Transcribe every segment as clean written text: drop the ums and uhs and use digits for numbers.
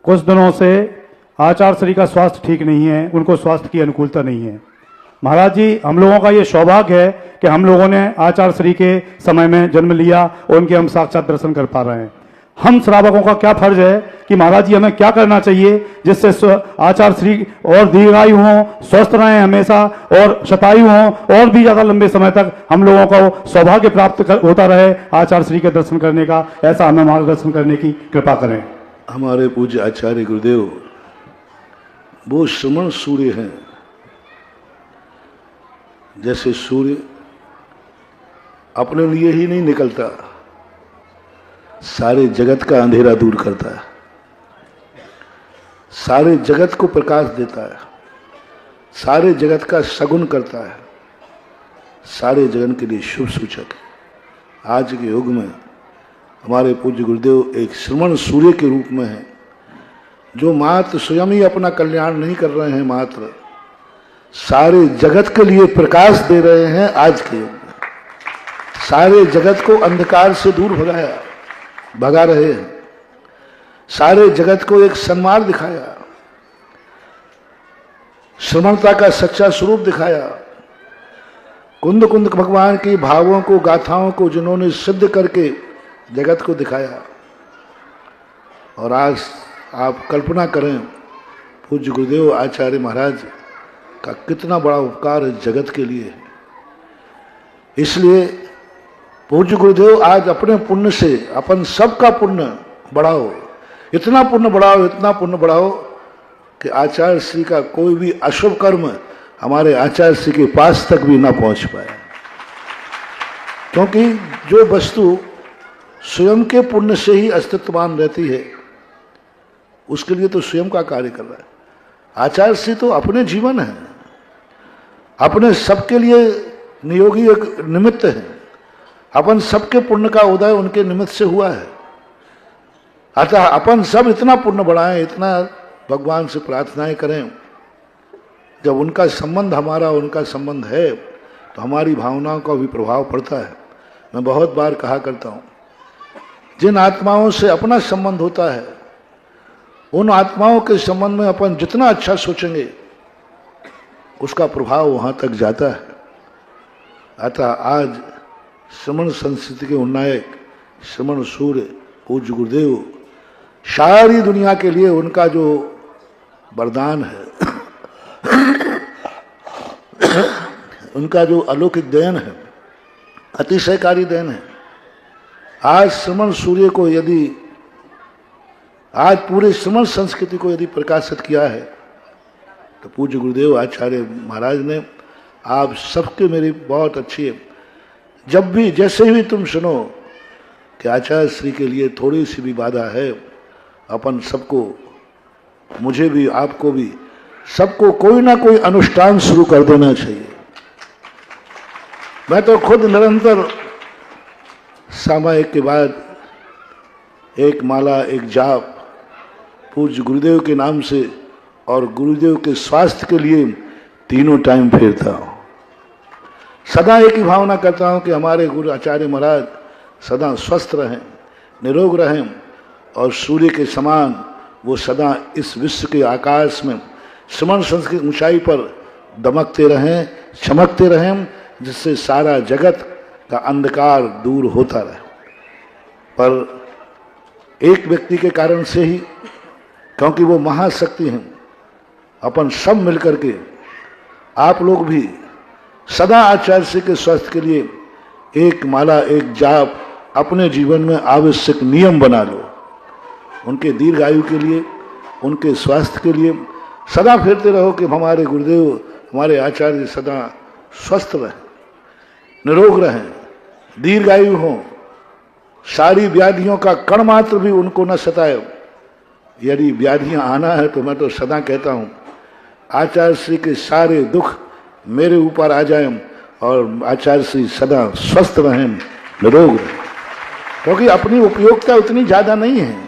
कुछ दिनों से आचार्य श्री का स्वास्थ्य ठीक नहीं है, उनको स्वास्थ्य की अनुकूलता नहीं है। महाराज जी, हम लोगों का ये सौभाग्य है कि हम लोगों ने आचार्य श्री के समय में जन्म लिया और उनके हम साक्षात दर्शन कर पा रहे हैं। हम श्रावकों का क्या फर्ज है कि महाराज जी हमें क्या करना चाहिए जिससे आचार्य श्री और दीर्घायु हों, स्वस्थ रहें हमेशा और शतायु हों और भी ज्यादा लंबे समय तक हम लोगों को सौभाग्य प्राप्त होता रहे आचार्य श्री के दर्शन करने का। ऐसा हमें मार्गदर्शन करने की कृपा करें। हमारे पूज्य आचार्य गुरुदेव वो श्रमण सूर्य हैं। जैसे सूर्य अपने लिए ही नहीं निकलता, सारे जगत का अंधेरा दूर करता है, सारे जगत को प्रकाश देता है, सारे जगत का सगुन करता है, सारे जगत के लिए शुभ सूचक है। आज के युग में हमारे पूज्य गुरुदेव एक श्रमण सूर्य के रूप में हैं, जो मात्र स्वयं ही अपना कल्याण नहीं कर रहे हैं, मात्र सारे जगत के लिए प्रकाश दे रहे हैं। आज के युग में सारे जगत को अंधकार से दूर भगा रहे हैं, सारे जगत को एक सन्मार्ग दिखाया, श्रमणता का सच्चा स्वरूप दिखाया। कुंद कुंद भगवान की भावों को, गाथाओं को जिन्होंने सिद्ध करके जगत को दिखाया। और आज आप कल्पना करें पूज्य गुरुदेव आचार्य महाराज का कितना बड़ा उपकार इस जगत के लिए है। इसलिए पूज्य गुरुदेव आज अपने पुण्य से अपन सबका पुण्य बढ़ाओ, इतना पुण्य बढ़ाओ, इतना पुण्य बढ़ाओ कि आचार्य श्री का कोई भी अशुभ कर्म हमारे आचार्य श्री के पास तक भी ना पहुंच पाए। क्योंकि जो वस्तु स्वयं के पुण्य से ही अस्तित्वमान रहती है, उसके लिए तो स्वयं का कार्य कर रहा है। आचार्य श्री तो अपने जीवन है, अपने सबके लिए नियोगी एक निमित्त है। अपन सबके पुण्य का उदय उनके निमित्त से हुआ है। अतः अपन सब इतना पुण्य बढ़ाएं, इतना भगवान से प्रार्थनाएं करें। जब उनका संबंध हमारा उनका संबंध है तो हमारी भावनाओं का भी प्रभाव पड़ता है। मैं बहुत बार कहा करता हूँ, जिन आत्माओं से अपना संबंध होता है उन आत्माओं के संबंध में अपन जितना अच्छा सोचेंगे उसका प्रभाव वहां तक जाता है। अतः आज श्रमण संस्कृति के उन्नायक श्रमण सूर्य पूज्य गुरुदेव सारी दुनिया के लिए उनका जो वरदान है, उनका जो अलौकिक देन है, अतिशयकारी देन है। आज श्रमण सूर्य को यदि, आज पूरे श्रमण संस्कृति को यदि प्रकाशित किया है तो पूज्य गुरुदेव आचार्य महाराज ने। आप सबके मेरी बहुत अच्छी है। जब भी जैसे भी तुम सुनो कि आचार्य श्री के लिए थोड़ी सी भी बाधा है, अपन सबको, मुझे भी, आपको भी, सबको कोई ना कोई अनुष्ठान शुरू कर देना चाहिए। मैं तो खुद निरंतर सामायिक के बाद एक माला, एक जाप पूज्य गुरुदेव के नाम से और गुरुदेव के स्वास्थ्य के लिए तीनों टाइम फेरता हूँ। सदा एक ही भावना करता हूँ कि हमारे गुरु आचार्य महाराज सदा स्वस्थ रहें, निरोग रहें और सूर्य के समान वो सदा इस विश्व के आकाश में श्रमण संस्कृत की ऊंचाई पर दमकते रहें, चमकते रहें, जिससे सारा जगत का अंधकार दूर होता रहे। पर एक व्यक्ति के कारण से ही, क्योंकि वो महाशक्ति हैं, अपन सब मिलकर के, आप लोग भी सदा आचार्य श्री के स्वास्थ्य के लिए एक माला, एक जाप अपने जीवन में आवश्यक नियम बना लो। उनके दीर्घ आयु के लिए, उनके स्वास्थ्य के लिए सदा फेरते रहो कि हमारे गुरुदेव, हमारे आचार्य सदा स्वस्थ रहें, निरोग रहें, दीर्घायु हों, सारी व्याधियों का कण मात्र भी उनको न सताए। यदि व्याधियां आना है तो मैं तो सदा कहता हूँ आचार्य श्री के सारे दुख मेरे ऊपर आ जाएं और आचार्य श्री सदा स्वस्थ रहें, निरोग रहें। क्योंकि अपनी उपयोगिता उतनी ज्यादा नहीं है।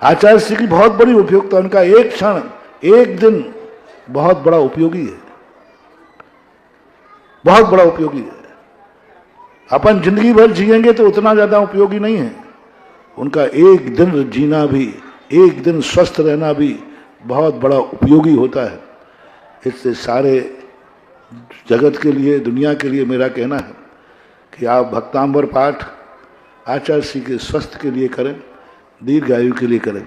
आचार्य श्री की बहुत बड़ी उपयोगिता, उनका एक क्षण, एक दिन बहुत बड़ा उपयोगी है, बहुत बड़ा उपयोगी है। अपन जिंदगी भर जिएंगे तो उतना ज्यादा उपयोगी नहीं है। उनका एक दिन जीना भी एक दिन स्वस्थ रहना भी बहुत बड़ा उपयोगी होता है। इससे सारे जगत के लिए, दुनिया के लिए मेरा कहना है कि आप भक्तांबर पाठ आचार्य श्री के स्वास्थ्य के लिए करें, दीर्घायु के लिए करें।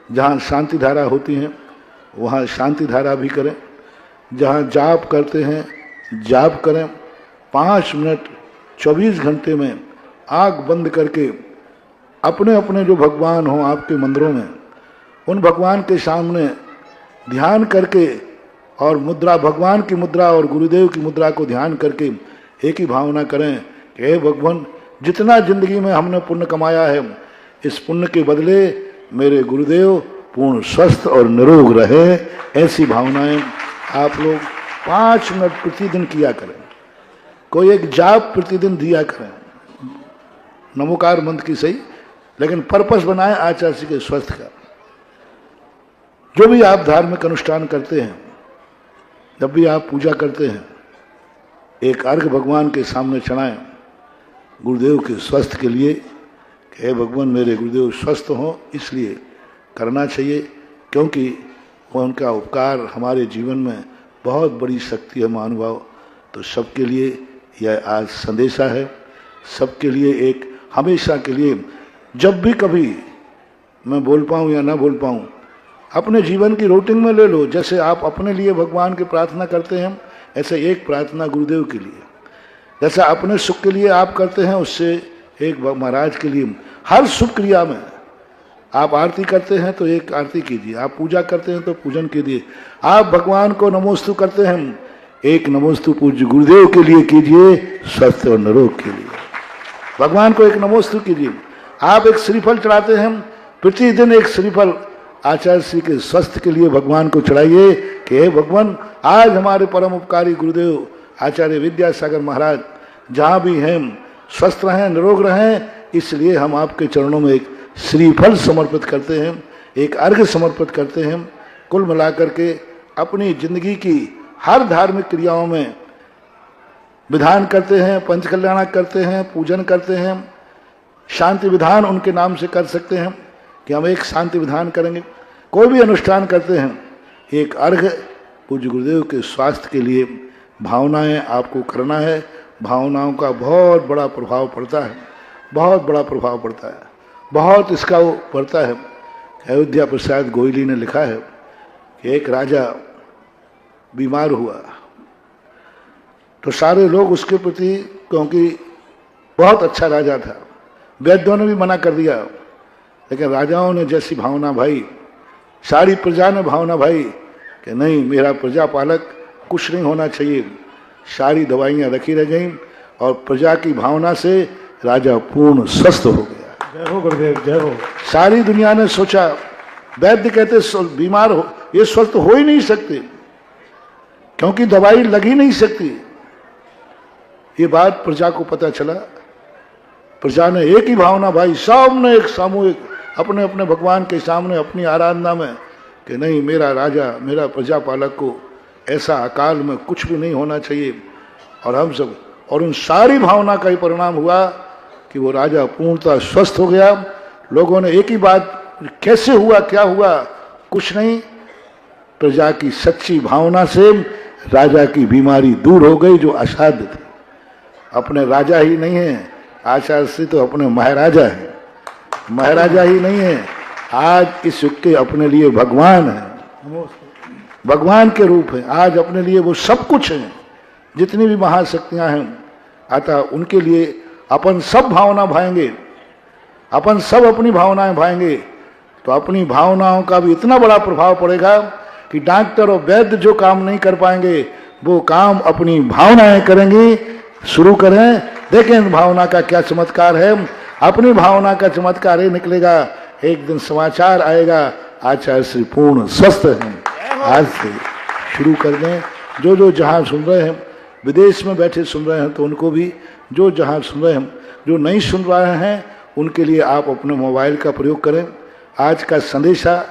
जहाँ शांति धारा होती हैं वहाँ शांति धारा भी करें। जहाँ जाप करते हैं जाप करें। 5 मिनट 24 घंटे में आँख बंद करके अपने अपने जो भगवान हों आपके मंदिरों में, उन भगवान के सामने ध्यान करके और मुद्रा, भगवान की मुद्रा और गुरुदेव की मुद्रा को ध्यान करके एक ही भावना करें कि हे भगवान, जितना जिंदगी में हमने पुण्य कमाया है, इस पुण्य के बदले मेरे गुरुदेव पूर्ण स्वस्थ और निरोग रहे। ऐसी भावनाएं आप लोग 5 मिनट प्रतिदिन किया करें। कोई एक जाप प्रतिदिन दिया करें, नमोकार मंत्र की सही, लेकिन पर्पस बनाएं आचार्य के स्वस्थ का। जो भी आप धार्मिक अनुष्ठान करते हैं, जब भी आप पूजा करते हैं, एक अर्घ भगवान के सामने चढ़ाएं गुरुदेव के स्वस्थ के लिए कि हे भगवान, मेरे गुरुदेव स्वस्थ हों। इसलिए करना चाहिए क्योंकि उनका उपकार हमारे जीवन में बहुत बड़ी शक्ति है महानुभाव। तो सबके लिए यह आज संदेशा है, सबके लिए एक हमेशा के लिए, जब भी कभी मैं बोल पाऊँ या ना बोल पाऊँ, अपने जीवन की रूटीन में ले लो। जैसे आप अपने लिए भगवान की प्रार्थना करते हैं, ऐसे एक प्रार्थना गुरुदेव के लिए। जैसा अपने सुख के लिए आप करते हैं, उससे एक महाराज के लिए। हर शुभ क्रिया में आप आरती करते हैं तो एक आरती कीजिए, आप पूजा करते हैं तो पूजन कीजिए, आप भगवान को नमोस्तु करते हैं, एक नमोस्तु पूज्य गुरुदेव के लिए कीजिए, स्वस्थ और निरोग के लिए भगवान को एक नमोस्तु कीजिए। आप एक श्रीफल चढ़ाते हैं, प्रतिदिन एक श्रीफल आचार्य श्री के स्वस्थ के लिए भगवान को चढ़ाइए कि हे भगवान, आज हमारे परम उपकारी गुरुदेव आचार्य विद्यासागर महाराज जहाँ भी हैं स्वस्थ रहें, निरोग रहें। इसलिए हम आपके चरणों में एक श्रीफल समर्पित करते हैं, एक अर्घ्य समर्पित करते हैं। कुल मिलाकर के अपनी जिंदगी की हर धार्मिक क्रियाओं में विधान करते हैं, पंचकल्याणक करते हैं, पूजन करते हैं, शांति विधान उनके नाम से कर सकते हैं कि हम एक शांति विधान करेंगे। कोई भी अनुष्ठान करते हैं, एक अर्घ पूज्य गुरुदेव के स्वास्थ्य के लिए भावनाएं आपको करना है। भावनाओं का बहुत बड़ा प्रभाव पड़ता है, बहुत बड़ा प्रभाव पड़ता है, बहुत इसका वो पड़ता है। अयोध्या प्रसाद गोयली ने लिखा है कि एक राजा बीमार हुआ तो सारे लोग उसके प्रति, क्योंकि बहुत अच्छा राजा था, वैद्यों ने भी मना कर दिया, लेकिन राजाओं ने जैसी भावना भाई, सारी प्रजा ने भावना भाई कि नहीं, मेरा प्रजा पालक कुछ नहीं होना चाहिए। सारी दवाइयाँ रखी रह गईं और प्रजा की भावना से राजा पूर्ण स्वस्थ हो गया। जय हो गुरुदेव, जय हो। सारी दुनिया ने सोचा, वैद्य कहते बीमार हो, ये स्वस्थ हो ही नहीं सकते क्योंकि दवाई लग ही नहीं सकती। ये बात प्रजा को पता चला, प्रजा ने एक ही भावना भाई, सब ने एक सामूहिक अपने अपने भगवान के सामने अपनी आराधना में कि नहीं, मेरा राजा, मेरा प्रजा पालक को ऐसा अकाल में कुछ भी नहीं होना चाहिए। और हम सब, और उन सारी भावना का ही परिणाम हुआ कि वो राजा पूर्णतः स्वस्थ हो गया। लोगों ने एक ही बात, कैसे हुआ, क्या हुआ, कुछ नहीं, प्रजा की सच्ची भावना से राजा की बीमारी दूर हो गई जो असाध्य थी। अपने राजा ही नहीं है आचार्य श्री, तो अपने महाराजा है, महाराजा ही नहीं है, आज इस युग के अपने लिए भगवान है, भगवान के रूप है। आज अपने लिए वो सब कुछ है, जितनी भी महाशक्तियां हैं, अतः उनके लिए अपन सब भावना भाएंगे, अपन सब अपनी भावनाएं भाएंगे तो अपनी भावनाओं का भी इतना बड़ा प्रभाव पड़ेगा कि डॉक्टर और वैद्य जो काम नहीं कर पाएंगे वो काम अपनी भावनाएं करेंगी। शुरू करें, देखें भावना का क्या चमत्कार है। अपनी भावना का चमत्कार ही निकलेगा, एक दिन समाचार आएगा आचार्य श्री पूर्ण स्वस्थ हैं। आज से शुरू कर दें। जो जो जहाँ सुन रहे हैं, विदेश में बैठे सुन रहे हैं तो उनको भी, जो जहाँ सुन रहे हैं, जो नहीं सुन रहे हैं उनके लिए आप अपने मोबाइल का प्रयोग करें। आज का संदेशा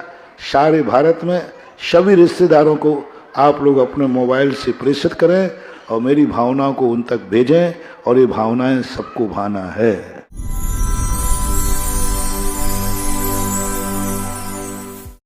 सारे भारत में सभी रिश्तेदारों को आप लोग अपने मोबाइल से प्रेषित करें और मेरी भावनाओं को उन तक भेजें, और ये भावनाएं सबको भाना है।